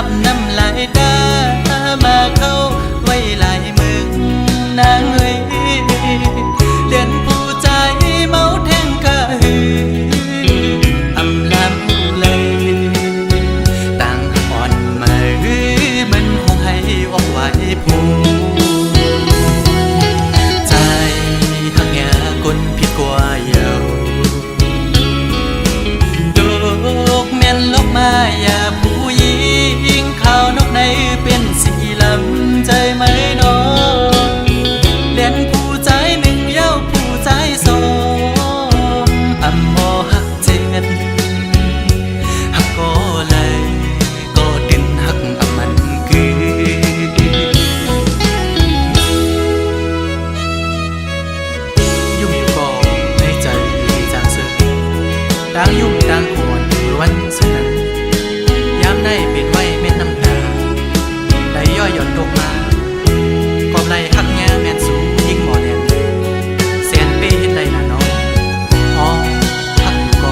บน้ำลายตามาเข้าไว้หลายมึงนางเอ้ยเลียนผู้ใจเมาแทงกะหืออำลำเลยต่างอ่อนมาหือมันคงให้ออกไว้ผู้ใจหักแง่คนผิดกว่าเยาลกมาอย่าผู้หญิงข้าวนกในเป็นสีลำใจไหมน้องเลียนผู้ใจหนึ่งเย้าผู้ใจสองอำมอหักเจ็ดหักก็เลยก็ดินหักอำมันคือยุ่งอยู่ก็ในใจจางเสือต่างยุ่งต่างขวนวันสนั้นยามได้เป็นไว้เม็ดน้ำตาได้ย่อยหย่อนตกมากอบไหลหักแง่แม่นสูงยิ่งหมอแดนแสนเป้เห็นได้ละน้องอ๋อหักอยู่ก็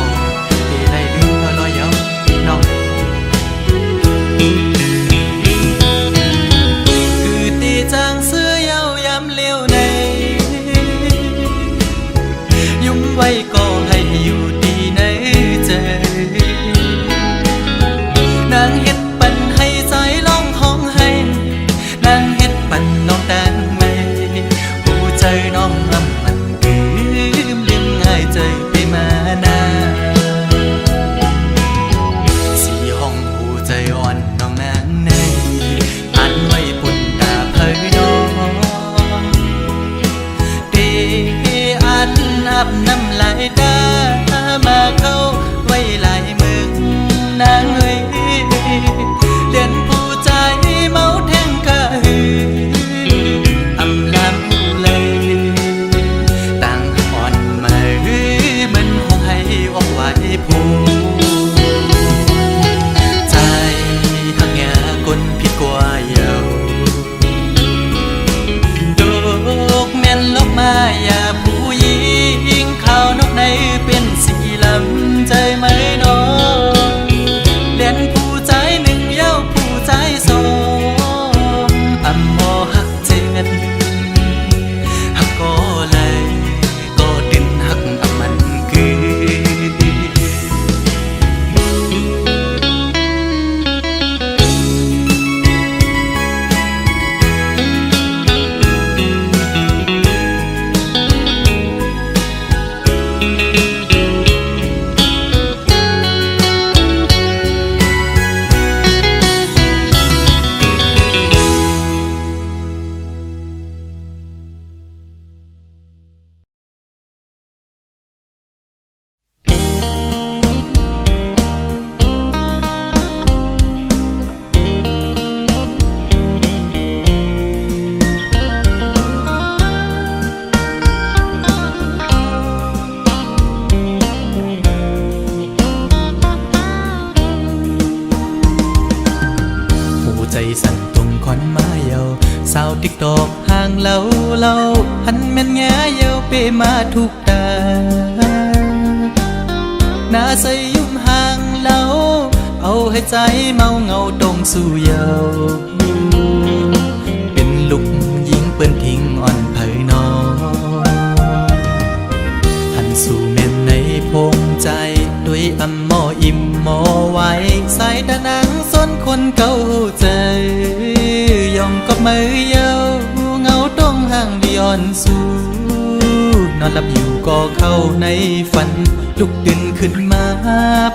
เป้ได้ลืมลอยเย้าน้องคือตีจางเสื้อเย้ายามเลี้ยวในยุ่มไว้ก็ให้อยู่ดีในใจนางเฮ็ดปันให้ใจร้องห้องให้นางเฮ็ดปันน้องแต่งไม่หูใจน้องลำมันลืมง่ายใจไปมานาสีห้องหูใจอ่อนน้องนางในอันไว้ปุ่นตาเผยน้องเดอันอาบน้ำลายตามาเข้าไว้หลายมึงนางเอ้ยเลียนผู้ใจเมาแทงกะหืออำลำเลยต่างอ่อนมาหือมันคงให้ออกไว้ผู้ใจหักแง่คนผิดกว่าเยาดอกแม่นลกมาอย่าผู้หญิงข้าวนกในเป็นสีลำใจไหมน้องเลียนผู้ใจหนึ่งเย้าผู้ใจสองอำมอหักเจ็ดหักก็เลยก็ดินหักอำมันคือใจสั่นตรงคอนมาเยาสาวติ๊กตอกห่างเล่าหันแม่นแง่เยาเปมาทุกตาหน้าใสยุ่มห่างเล่าเอาให้ใจเมาเงาตรงสู่เยาเป็นลูกยิงเปิ้นทิ้งอ่อนเผยน้องหันสู่แม่นในพงใจด้วยอำมออิ่มมอไว้สายตานังส้นคนเก่าใจยองกับมือเยาเงาต้องห่างดิออนสู่นอนหลับอยู่ก็เข้าในฝันลุกดึงขึ้นมา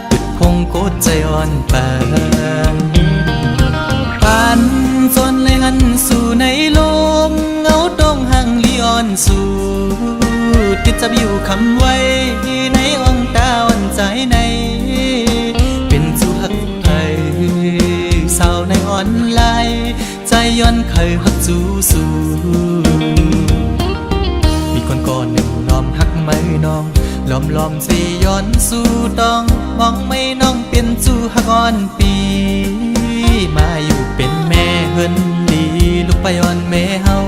ปึดคงโกดใจอ่อนปานปันจนเลยหันสู่ในลมเงาต้องห่างดิออนสู่ติดจับอยู่คำไว้ในอ่องตาอ่อนใจในเป็นสู่หักไทยสาวในออนไลน์ใจย้อนเคยหักสู่มีคนก่อนหนึ่งล้อมหักไม่น้องล้อมสิย้อนสู่ต้องมองไม่น้องเป็นสู่หักอ่อนปีมาอยู่เป็นแม่เฮินดีลูกไปอ่อนแม่เฮา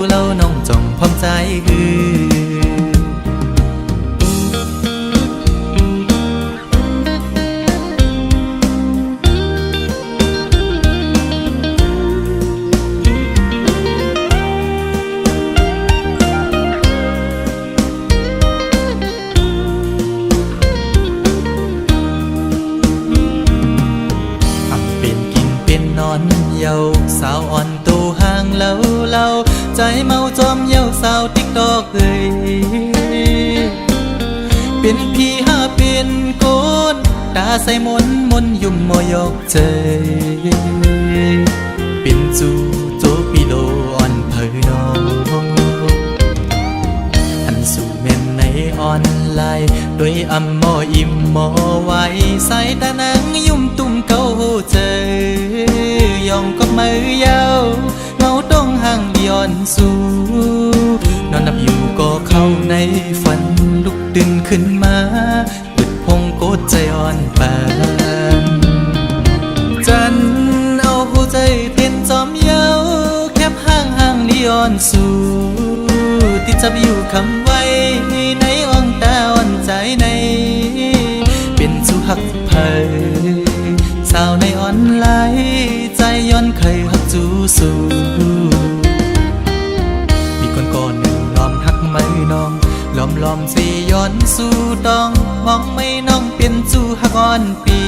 เล่าน้องจองพร้อมใจคือ อนเยาว์สาวอ่อนตูห่างเล่าใจเมาจอมเยาว์สาวติ๊กตอกเอ้ยเป็นพี่หาเป็นโกนตาใส่มนยุ่มมอยอกใจเป็นจูโจปิโลอ่อนเผยน้องหันสู่เม่นในออนไลน์ด้วยอำมออิ่มมอไว้ใส่ตานังยุ่มตุ้มเกาเจยองก็มือยาวเงาต้องห่างย้อนสู่นอนนับอยู่ก็เข้าในฝันลุกดึงขึ้นมาอึดพงโกดใจอ่อนปานจันเอาหัวใจเต้นจอมเยาแคบห่างลีอ่อนสู่ที่จับอยู่คำไว้ในอ่องตาอ่อนใจในเป็นสู่หักเผยสาวในออนไลน์ใจย้อนเคยหักจูสู่มีคนก่อนหนึ่งล้อมหักไม่น้องล้อมสิย้อนสู่ดองมองไม่น้องเป็นจูหักอ่อนปี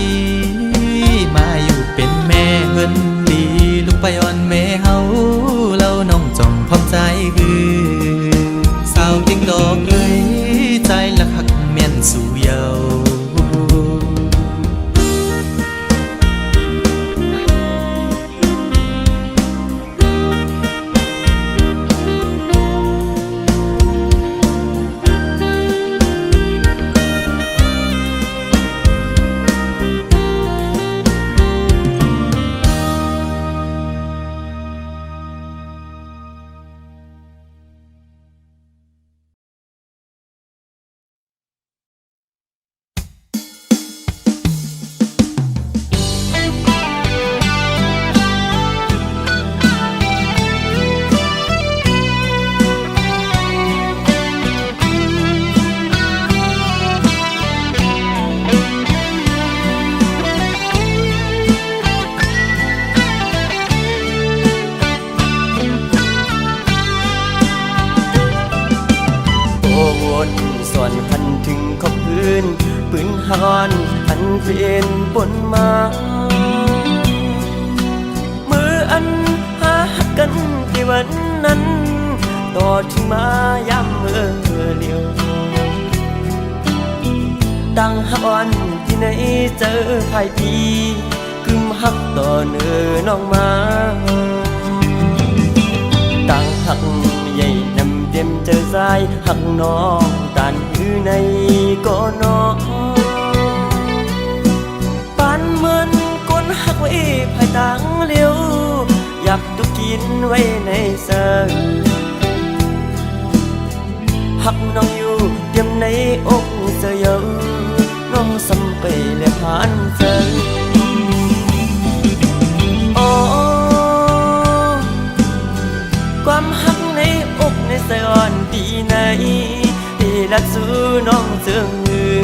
มาอยู่เป็นแม่เฮินดีลูกไปอ่อนแม่เฮาเล่าน้องจ้องพร้อมใจคือสาวติ๊กตอกเอ้ยใจละหักแม่นสู่เยาส่วนพันถึงขอบพื้นปืนฮอนอันเป็นบนมามืออันหากันที่วันนั้นต่อถึงมาย้ำเมื่อเลียวตั้งฮักอ่อนที่ไหนเจอใครปีกึมฮักต่อเนื้อน้องมาตั้งฮักใหญ่นำเต็มเจอสายหักน้องตานอยู่ในก็น้องปานเหมือนก้นหักไว้ภายต่างเลี้ยวอยากตุกกินไว้ในเสือหักน้องอยู่เตรียมในอกเสือเยอะน้องสัมไปและผ่านเสือความหักในอกในสยอนปีไหนที่รักสู้น้องเจืองมือ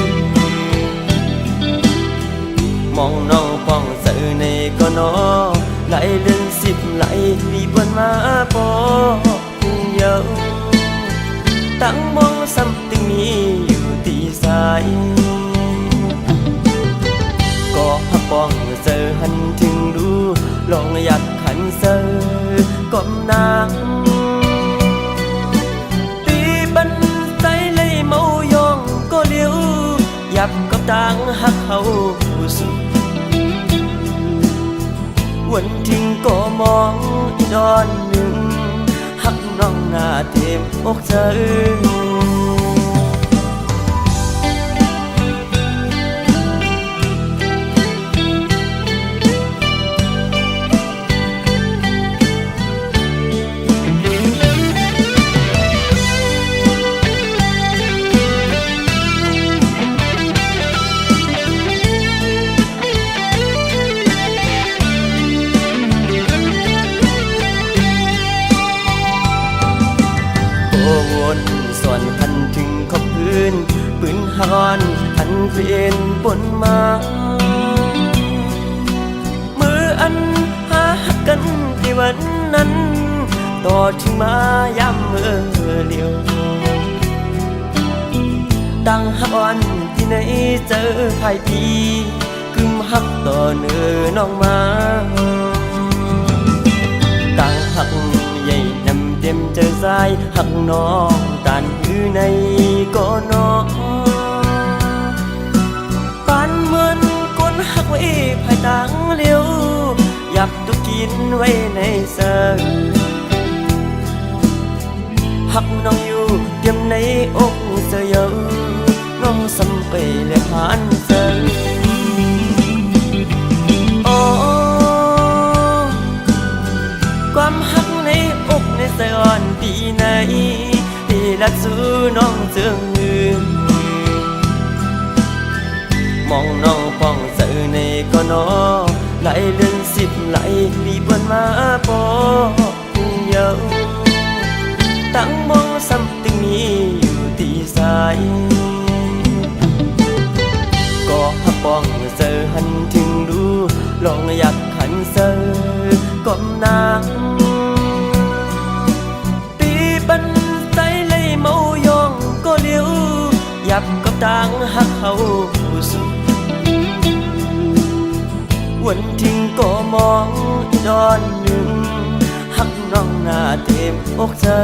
มองน้องป้องเสือในก็นอไหลเดือน10ไหลปีบนมาปอเยาตั้งมองซ้ำตึงมีอยู่ตีสายก็หักป้องเสือหันถึงดูลองอยากขันเสือก้มนางตีบันใจเลยเมายองก็เลี้ยวยับกับต่างหักเขาสุดวันทิ้งก็มองอีดอนหนึ่งหักน้องหน้าเต็มอกเธอส่วนพันถึงขอบพื้นปืนฮอนอันเป็นบนมามืออันหากันที่วันนั้นต่อถึงมาย้ำเมื่อเลียวตั้งฮักอ่อนที่ไหนเจอใครปีกึมฮักต่อเนื้อน้องมา หักน้องกันอยู่ในก็น้องปานเหมือนก้นหักไว้ภายต่างเลี้ยวอยากตุกินไว้ในเสือหักน้องอยู่เตรียมในอกเสือเยอะน้องสำไปและผ่านเสือโอ้ความหักในอกในเสืออ่อนปีไหนที่รักสู้น้องเจืองเงินมองน้องป้องเสือในก็น้อไหลเลื่อน10ไหลปีบวนมาปอเยอะตั้งมองซ้ำตึงนี้อยู่ที่สายก็หักป้องเสือหันถึงดูลองอยากหันเสือก้มนางปีบันใจเลยเมายองก็เลี้ยวยับกับต่างหักเขาสุดวันทิ้งก็มองอีดอนหนึ่งหักน้องหน้าเต็มอกเธอ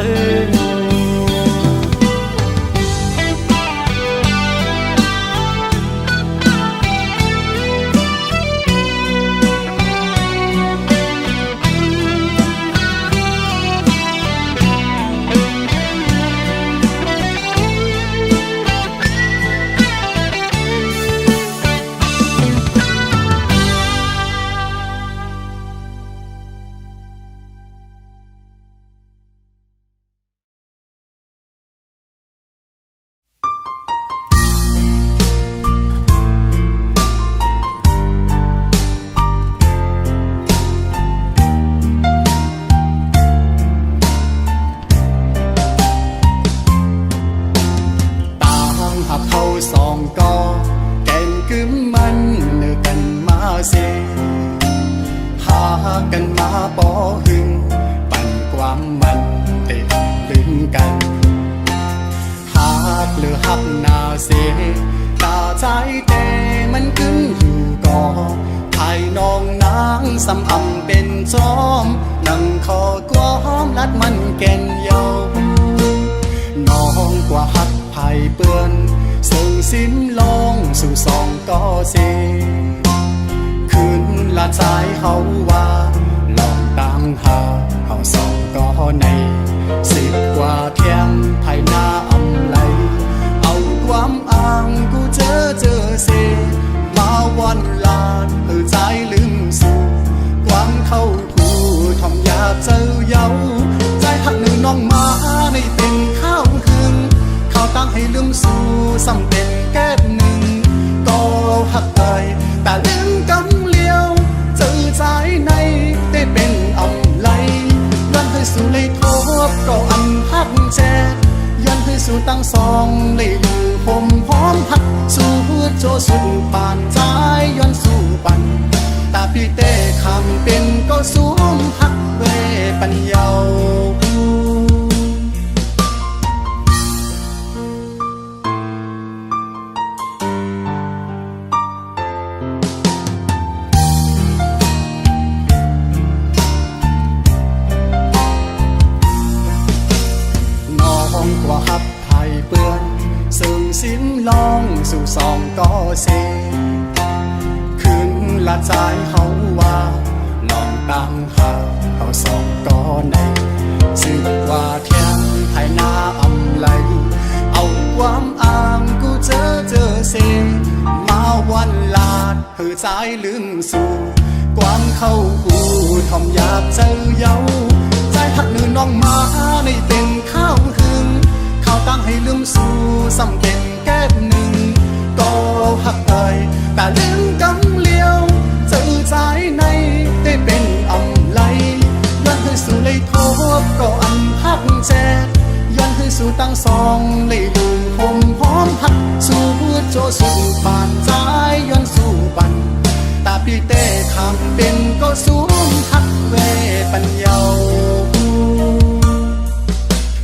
สองก็แก่นกึมมันเนื้อกันมาเสียหากันมาบ่หึงปั่นความมันเตะลึงกันหากหรือหักนาเสียตาใจแต่มันกึมอยู่ก่อภายน้องนางสำอำเป็นจอมนั่งคอกวามลัดมันแก่นเยาน้องกว่าหักไผ่เปื้อนส่งสิ้นลงสู่สองก็เสคืนละใจเฮาว่าลองตั้งหาเฮาสองก็ใน10 กว่าเที่ยงภายหน้าอำไลเอาความอ้างกูเจอเสมาวันลาดเพื่อใจลืมสู่ความเข้าผู้ทอมอยากเจอเย้าใจหักหนึ่งน้องมาในเป็นข้าวคืนเขาตั้งให้ลืมสู่ซ้ำเป็นแก้หนึ่งก็หักไปแต่ลืมกำเลี้ยวเจอใจในได้เป็นอำไลยันให้สู่เลยทบก็อันหักแจยันให้สู่ตั้งสองเลยอยู่ผมพร้อมหักสู่โจสุดปานใจย้อนสู่ปันตาพี่เต้คำเป็นก็สวมหักเวปัญญากว่าหับไผ่เปื้อนซึ่งสิ้นลองสู่สองก็เสคืนละใจเฮาว่าลองตั้งหาเฮาสองก็ในซึ่งว่าเที่ยงภายหน้าอำไลเอาความอ้างกูเจอเสมาวันลาดเพื่อใจลืมสู่ความเข้าหูทอมอยากเจอเย้าใจหักหนึ่งน้องมาในเป็นข้าวหึงเขาตั้งให้ลืมสู่ซ้ำเป็นแก้หนึ่งก็หักเอ่ยแต่ลืมกำเลี้ยวเจอใจในได้เป็นอำไลย้อนให้สู่เลยทบก็อันหักแจย้อนให้สู่ตั้งสองเลยอยู่ผมพร้อมหักสู่โจสุดปานใจย้อนสู่ปันตาพี่เต้คำเป็นก็สูงหักเวปัญญา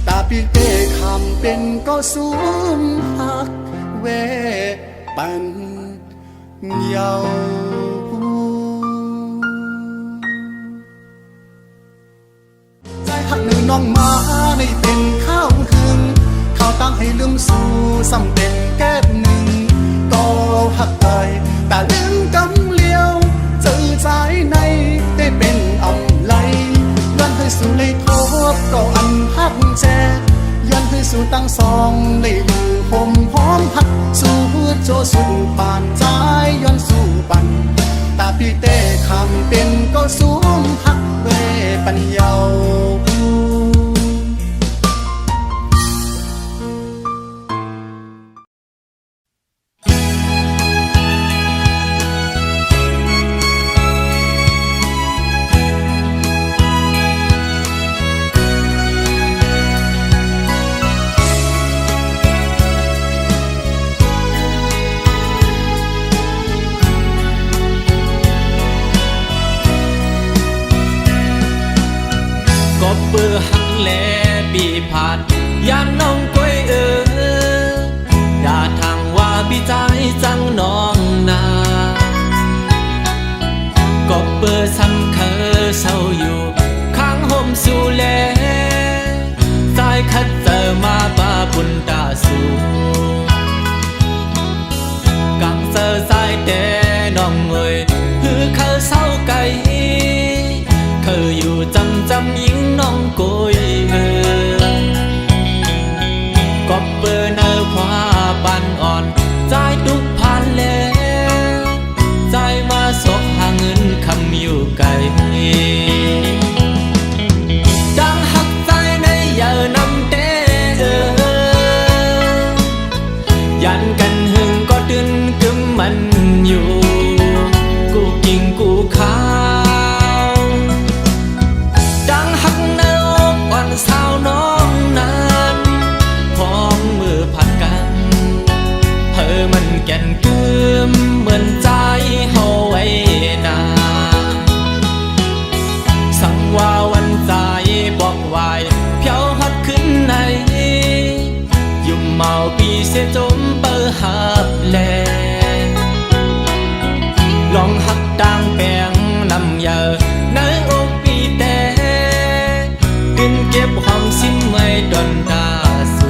ตาพี่เต้คำเป็นก็สูงหักเวปัญญาใจหักหนึ่ง น้องมาในเป็นข้าวหึงเขาตั้งให้ลืมสู่สำเป็นแก้มหนึ่งก็หักไปแต่ลืมกำเลี้ยวเจอใจในได้เป็นอำไลยันให้สู่เลยทบก็อันหักแจยันให้สู่ตั้งสองเลยอยู่ห่มหอมหักสู่โจสุดปานใจย้อนสู่ปันตาพี่เต้คำเป็นก็สูมหักเวปัญญาก็เบื่อหักแลปีผ่านยามน้องก้อยอย่าทางว่าพี่ใจจังน้องนาก็เบื่อซ้ำเคยเศร้าอยู่ข้างห่มสู่แลสายคัดเจอมาป้าบุญตาสูกังเจอสายแต่น้องเอ่ยคือเขาเศร้าไกลเคยอยู่จำยิงน้องโกยก็เปิดเนอคว้าปันอ่อนใจทุกพันแล้วใจมาสกหาเงินคำอยู่ไกลดังหักใจในเยอะน้ำเต้ยันกันหึงก็ดึนกึมมันอยู่กูกิงกูข้าสาวน้องนั้นพร้อมมือผัดกันเธอมันแก่นกึมเหมือนใจเฮาไว้นาสั่งว่าวันใจบอกวายเพียวฮัดขึ้นในยุ่มเมาปีเสียจมเปิดหับแลลองหักดังแปงนำเยอะในอกปีแต่เก็บความสิ้นไม่ดอนตาสู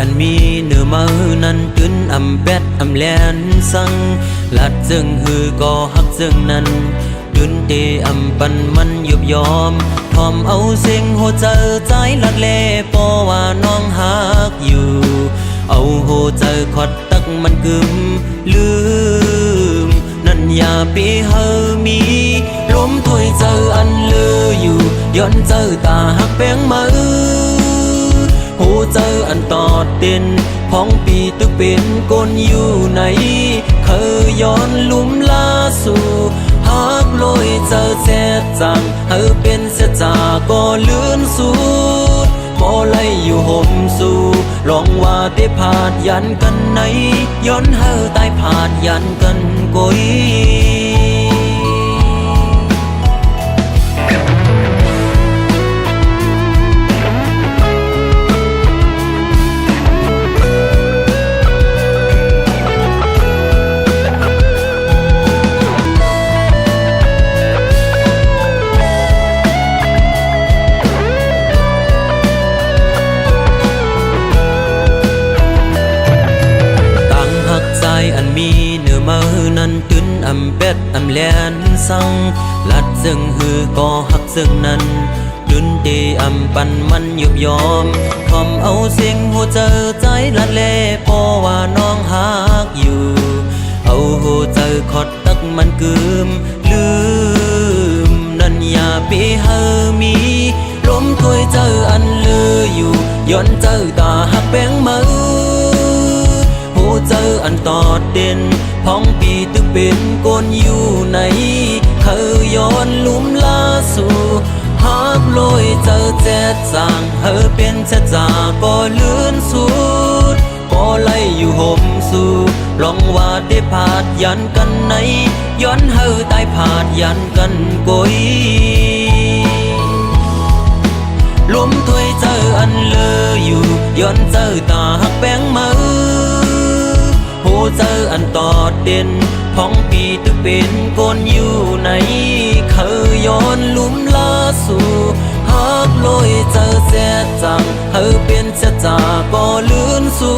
อันมีเนื้อมือนั้นตื้นอำแบดอำแลนสังลัดจึงฮือก็ฮักจึงนั้นตื้นเตอำปันมันยุบยอมทอมเอาเสียงหัวใจใจลัดเลปอว่าน้องฮักอยู่เอาหัวใจขอดตักมันกึมลืมนั่นอย่าไปเฮอมีลมถวยเจออันเลืออยู่ย้อนเจอตาหักแป้งมือหูเจออันตอดเด่นพ้องปีตึกเป็นกนอยู่ไหนเคยย้อนลุ่มลาสู่หักลอยเจอแซ่จังเฮอเป็นเสียจาก็เลื่อนสูดบ่ไล่อยู่ห่มสู่ลองว่าได้ผาดยันกันไหนย้อนเฮอตายผาดยันกันกุยอันมีเนื้อมือนั้นตื้นอำเป็ดอำแลนสังลัดซึ่งฮือก็หักซึ่งนั้นตื้นเตอำปันมันยุบยอมทอมเอาเสียงหัวใจใจลัดเล่พอว่าน้องฮักอยู่เอาหัวใจขอดตักมันกึมลืมนั่นอย่าไปเฮอมีลมถวยเจออันเลืออยู่ย้อนเจอตาหักแป้งมือเจออันตอดเด่นพ้องปีตึกเป็นกนอยู่ไหนเคยย้อนลุ่มลาสู่หักลอยเจอแจ๊ดจางเฮอเป็นแจ๊ดจาก็เลื่อนสูดก็ไล่อยู่ห่มสู่ลองว่าได้ผาดยันกันไหนย้อนเฮอตายผาดยันกันกุยลมถวยเจออันเลืออยู่ย้อนเจอตาหักแป้งมือเจออันตอดเด่นพ้องปีตึกเป็นกนอยู่ไหนเคยย้อนลุ่มลาสู่หักลอยเจอแซ่จังเฮอเป็นแซ่จาก็เลื่อนสู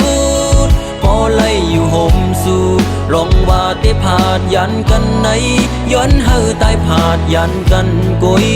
ดพอไล่อยู่ห่มสู่ลองว่าได้ผาดยันกันไหนย้อนเฮอตายผาดยันกันกุย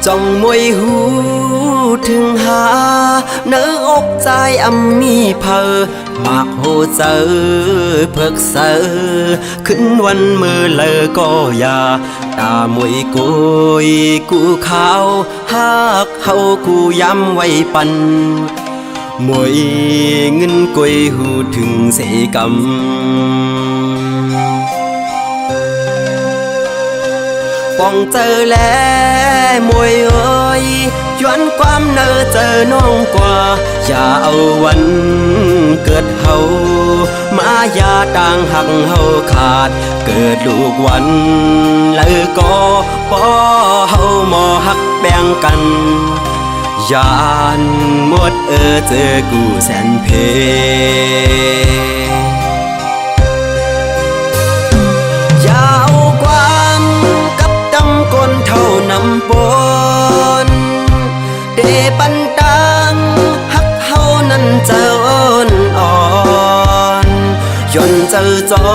จ้องมวยหูถึงหาเนื้ออกใจมีเพอมากโหเจอเพิกเสอขึ้นวันมือเลอก็อย่าตามวยกุยกูขาวหักเฮากูย้ำไว้ปันมวยเงินกุยหูถึงเสกำป้องเจอแล้วมวยเอ้ยย้อนความเนอเจอน้องกว่าอย่าเอาวันเกิดเฮามาอย่าต่างหักเฮาขาดเกิดลูกวันแล้วก็ปอเฮาหมอหักแบ่งกันยานหมดเจอกูแสนเพคนเท่านำปนเดปันตังหักเฮานั้นเจออ่อนย้อนเจอจอ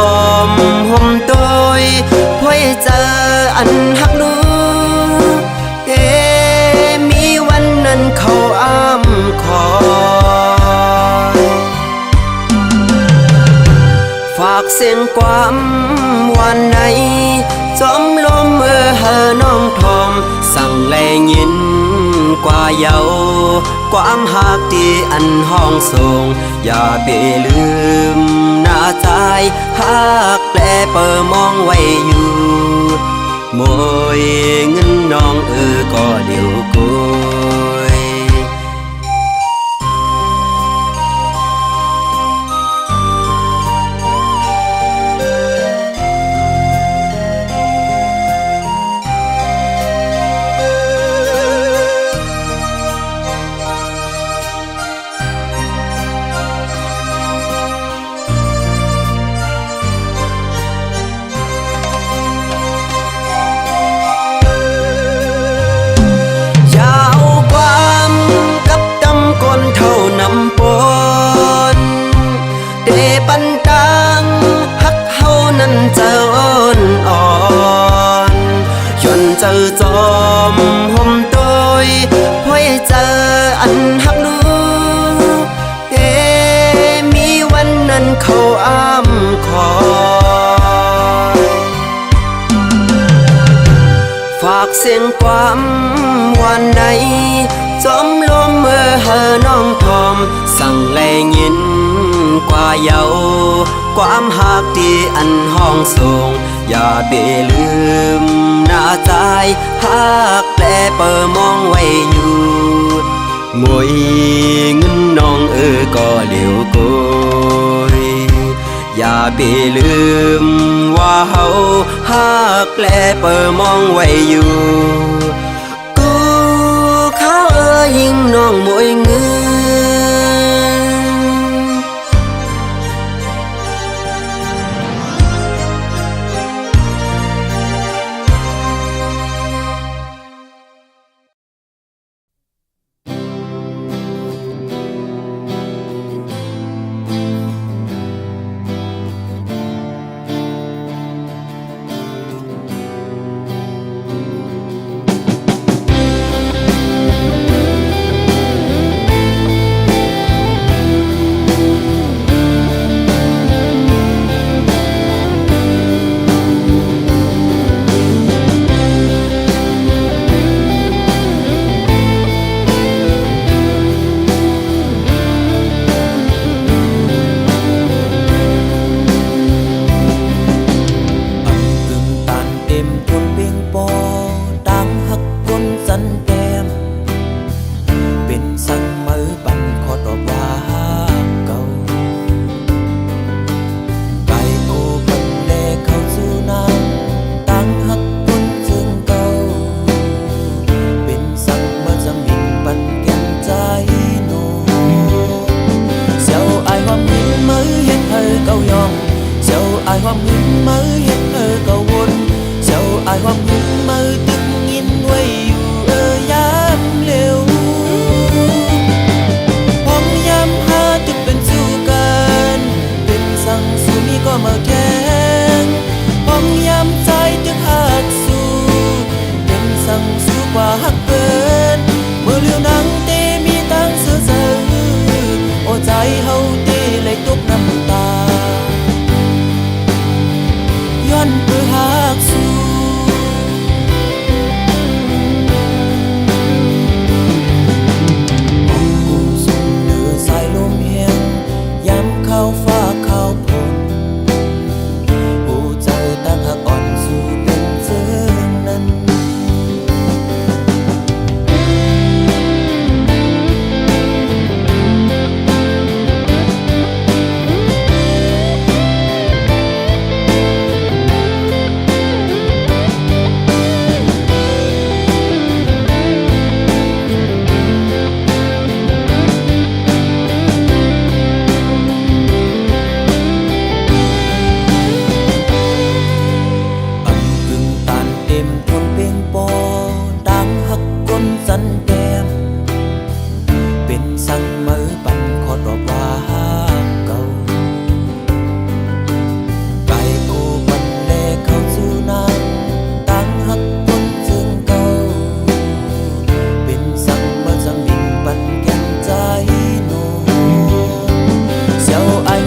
มห่มโดยพ่อยเจออันหักลูมีวันนั้นเขาอ้ำคอยฝากเสียงความวันไหน จอมลมเฮอน้องทอมสั่งแลยินกว่าเยาความหักที่อันห้องส่งอย่าไปลืมหน้าใจหักแปลเปิดมองไว้อยู่มวยเงินน้องก็เดียวกุยเจอจอมห่มโดยพ่อยเจออันหักลูมีวันนั้นเขาอ้ำคอยฝากเสียงความวันใดจอมลมเฮอน้องทอมสั่งแลยินกว่าเยาความหักที่อันห้องส่งอย่าไปลืมหน้าใจหักแปลเปิดมองไว้อยู่มวยเงินน้องก็เหลียวกุยอย่าไปลืมว่าเฮาหักแปลเปิดมองไว้อยู่กูเขายิ่งน้องมวยเงิน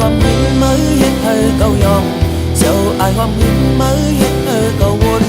ความหึงมือเฮ็ดเธอเก่ายองเจ้าอายความหึงมือเฮ็ดเธอเก่าวน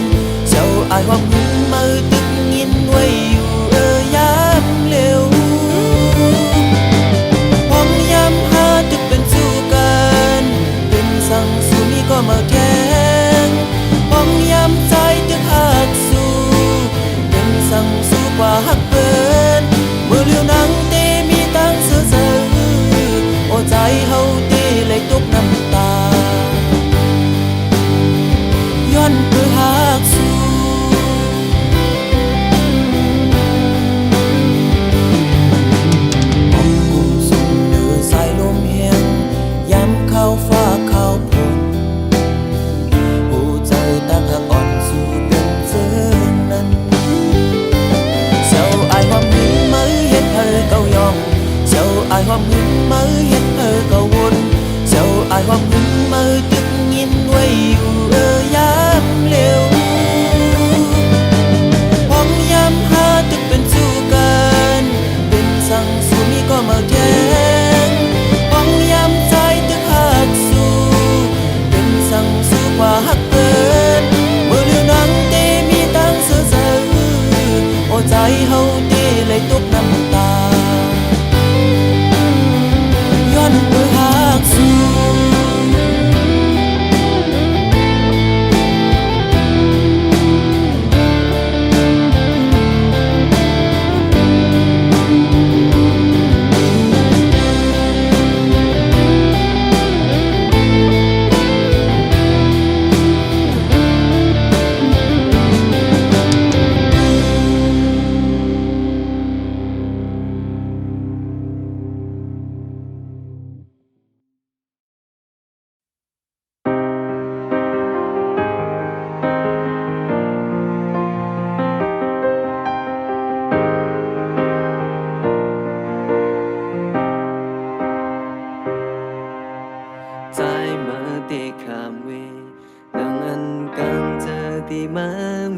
ที่มา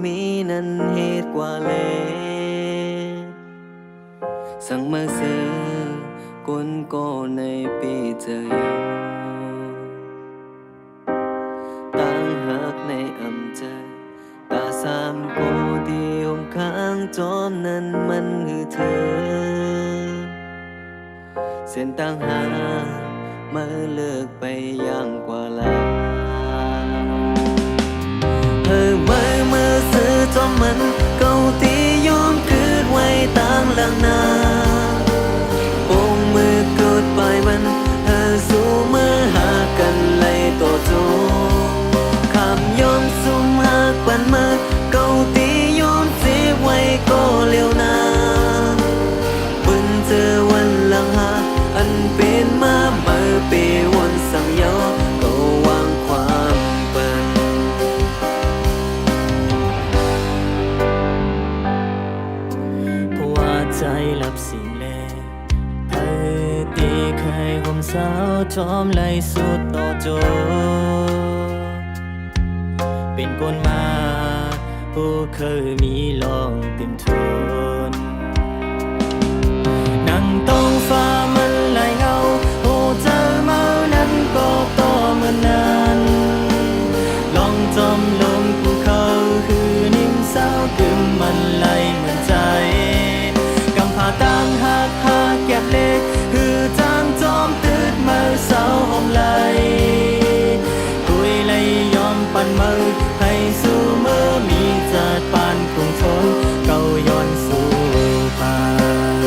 มีนั้นเหตุกว่าเลสั่งมาซื้อกนก็ในปีเจอตั้งหักในอำใจตาสามโกที่หงข้างจอมนั้นมันคือเธอเส้นตั้งหามาเลิกไปอย่างกว่าลามือซื้อจอมมันเก่าที่ย้อมคืนไว้ตั้งหลังนาโป่งมือกดปลายมันสู้มือหากันไล่ต่อจูคำยอมซุ่มหากปันมาเก่าที่ย้อมเสียไว้ก็เร็วนาบึนเจอวันหลังหาอันเป็นมาเมื่อปีวันสั่งยอก็วางความเปิดเพราะว่าใจหลับสิ่งแลเธอตีเคยห่มสาวจอมไล่สุดต่อโจเป็นคนมาผู้เคยมีลองเต็มทนนั่งต้องฟ้ามันไหลเงาโอ้เจอเมานั้นก็ต่อเหมือนนั้นลองจอมลงภูเขาคือนิ่มสาวกึมมันไหลเหมือนใจกำพาตั้งหักแก็บเล็กคือจางจอมตืดเมื่อสาวหอมไหลคุยไหลยอมปั่นมือให้สู้เมื่อมีจัดปานคงทนเก่าย้อนสู่ปาน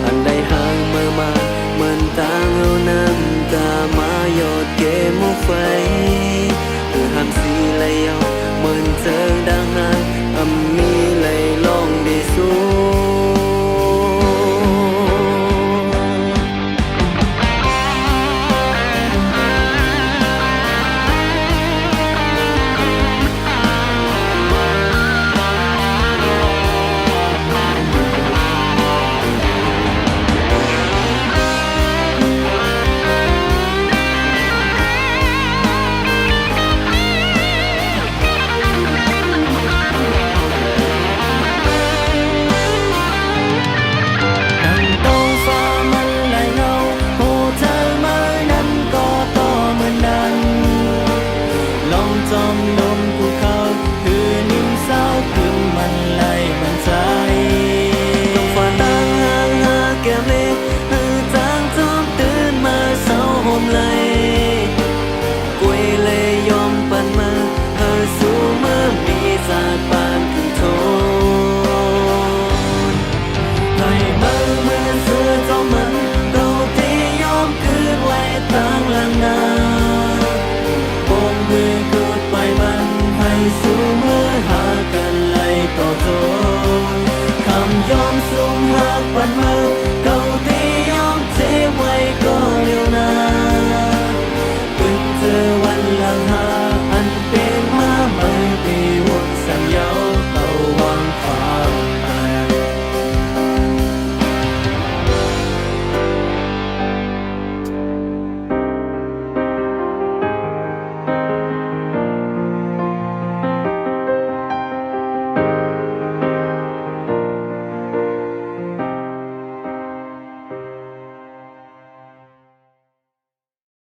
อันใดห่างเมื่อมาเหมือนต่างเอาน้ำตามายอดเกมมุกไฟคือห้ามสีไหลยาวเหมือนเธอดังหักมีไหลลองได้สู้จอมล